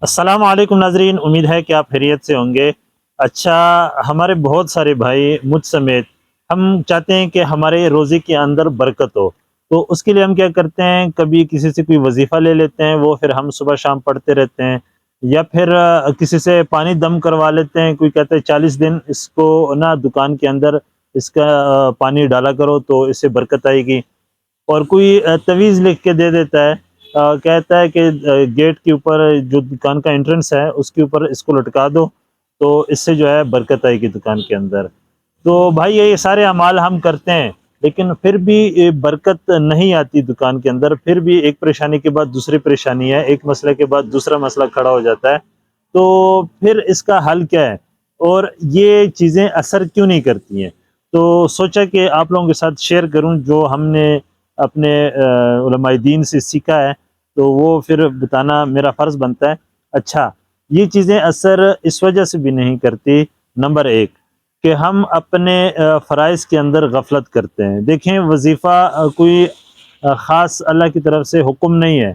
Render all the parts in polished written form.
السلام علیکم ناظرین، امید ہے کہ آپ خیریت سے ہوں گے۔ اچھا، ہمارے بہت سارے بھائی مجھ سمیت ہم چاہتے ہیں کہ ہمارے روزے کے اندر برکت ہو، تو اس کے لیے ہم کیا کرتے ہیں، کبھی کسی سے کوئی وظیفہ لے لیتے ہیں، وہ پھر ہم صبح شام پڑھتے رہتے ہیں، یا پھر کسی سے پانی دم کروا لیتے ہیں۔ کوئی کہتا ہے 40 دن اس کو نا دکان کے اندر اس کا پانی ڈالا کرو تو اس سے برکت آئے گی۔ اور کوئی تویز لکھ کے دے دیتا ہے، کہتا ہے کہ گیٹ کے اوپر جو دکان کا انٹرنس ہے اس کے اوپر اس کو لٹکا دو تو اس سے جو ہے برکت آئے گی دکان کے اندر۔ تو بھائی یہ سارے اعمال ہم کرتے ہیں، لیکن پھر بھی برکت نہیں آتی دکان کے اندر، پھر بھی ایک پریشانی کے بعد دوسری پریشانی ہے، ایک مسئلے کے بعد دوسرا مسئلہ کھڑا ہو جاتا ہے۔ تو پھر اس کا حل کیا ہے اور یہ چیزیں اثر کیوں نہیں کرتی ہیں؟ تو سوچا کہ آپ لوگوں کے ساتھ شیئر کروں جو ہم نے اپنے علماء دین سے سیکھا ہے، تو وہ پھر بتانا میرا فرض بنتا ہے۔ اچھا، یہ چیزیں اثر اس وجہ سے بھی نہیں کرتی، نمبر ایک کہ ہم اپنے فرائض کے اندر غفلت کرتے ہیں۔ دیکھیں، وظیفہ کوئی خاص اللہ کی طرف سے حکم نہیں ہے،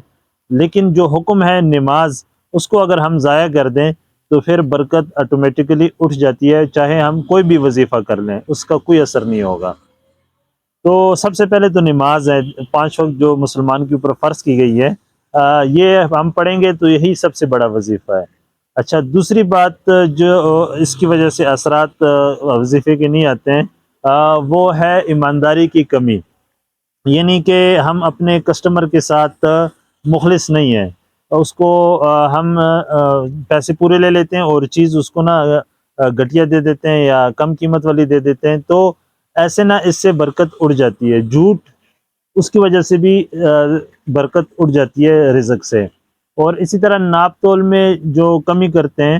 لیکن جو حکم ہے نماز، اس کو اگر ہم ضائع کر دیں تو پھر برکت آٹومیٹکلی اٹھ جاتی ہے، چاہے ہم کوئی بھی وظیفہ کر لیں اس کا کوئی اثر نہیں ہوگا۔ تو سب سے پہلے تو نماز ہے، 5 وقت جو مسلمان کے اوپر فرض کی گئی ہے، یہ ہم پڑھیں گے تو یہی سب سے بڑا وظیفہ ہے۔ اچھا، دوسری بات جو اس کی وجہ سے اثرات وظیفے کے نہیں آتے ہیں، وہ ہے ایمانداری کی کمی، یعنی کہ ہم اپنے کسٹمر کے ساتھ مخلص نہیں ہیں، اس کو ہم پیسے پورے لے لیتے ہیں اور چیز اس کو نا گھٹیا دے دیتے ہیں یا کم قیمت والی دے دیتے ہیں، تو ایسے نہ اس سے برکت اڑ جاتی ہے۔ جھوٹ، اس کی وجہ سے بھی برکت اڑ جاتی ہے رزق سے۔ اور اسی طرح ناپ تول میں جو کمی کرتے ہیں،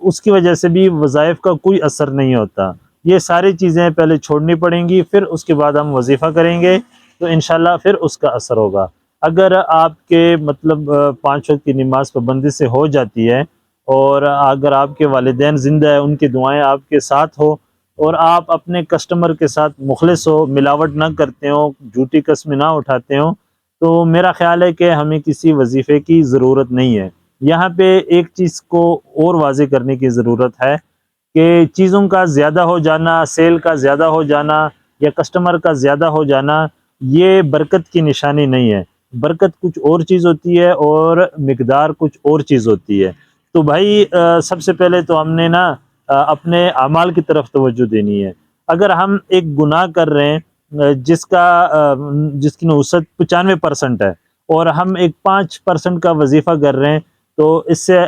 اس کی وجہ سے بھی وظائف کا کوئی اثر نہیں ہوتا۔ یہ ساری چیزیں پہلے چھوڑنی پڑیں گی، پھر اس کے بعد ہم وظیفہ کریں گے تو انشاءاللہ پھر اس کا اثر ہوگا۔ اگر آپ کے مطلب 5 وقت کی نماز پابندی سے ہو جاتی ہے، اور اگر آپ کے والدین زندہ ہیں، ان کی دعائیں آپ کے ساتھ ہو، اور آپ اپنے کسٹمر کے ساتھ مخلص ہو، ملاوٹ نہ کرتے ہو، جھوٹی قسم نہ اٹھاتے ہو، تو میرا خیال ہے کہ ہمیں کسی وظیفے کی ضرورت نہیں ہے۔ یہاں پہ ایک چیز کو اور واضح کرنے کی ضرورت ہے کہ چیزوں کا زیادہ ہو جانا، سیل کا زیادہ ہو جانا یا کسٹمر کا زیادہ ہو جانا، یہ برکت کی نشانی نہیں ہے۔ برکت کچھ اور چیز ہوتی ہے اور مقدار کچھ اور چیز ہوتی ہے۔ تو بھائی سب سے پہلے تو ہم نے نا اپنے اعمال کی طرف توجہ دینی ہے۔ اگر ہم ایک گناہ کر رہے ہیں جس کی نحوست 95% ہے، اور ہم ایک 5% کا وظیفہ کر رہے ہیں، تو اس سے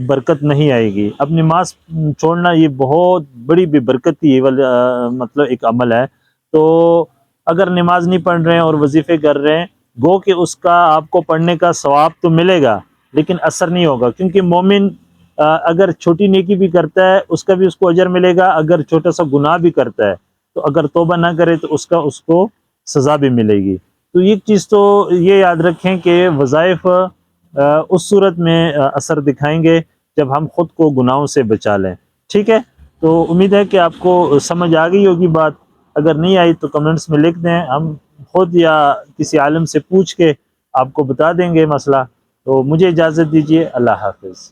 برکت نہیں آئے گی۔ اب نماز چھوڑنا یہ بہت بڑی بے برکتی مطلب ایک عمل ہے۔ تو اگر نماز نہیں پڑھ رہے ہیں اور وظیفے کر رہے ہیں، گو کہ اس کا آپ کو پڑھنے کا ثواب تو ملے گا لیکن اثر نہیں ہوگا، کیونکہ مومن اگر چھوٹی نیکی بھی کرتا ہے اس کا بھی اس کو اجر ملے گا، اگر چھوٹا سا گناہ بھی کرتا ہے تو اگر توبہ نہ کرے تو اس کو سزا بھی ملے گی۔ تو ایک چیز تو یہ یاد رکھیں کہ وظائف اس صورت میں اثر دکھائیں گے جب ہم خود کو گناہوں سے بچا لیں۔ ٹھیک ہے، تو امید ہے کہ آپ کو سمجھ آ گئی ہوگی بات۔ اگر نہیں آئی تو کمنٹس میں لکھ دیں، ہم خود یا کسی عالم سے پوچھ کے آپ کو بتا دیں گے مسئلہ۔ تو مجھے اجازت دیجیے، اللہ حافظ۔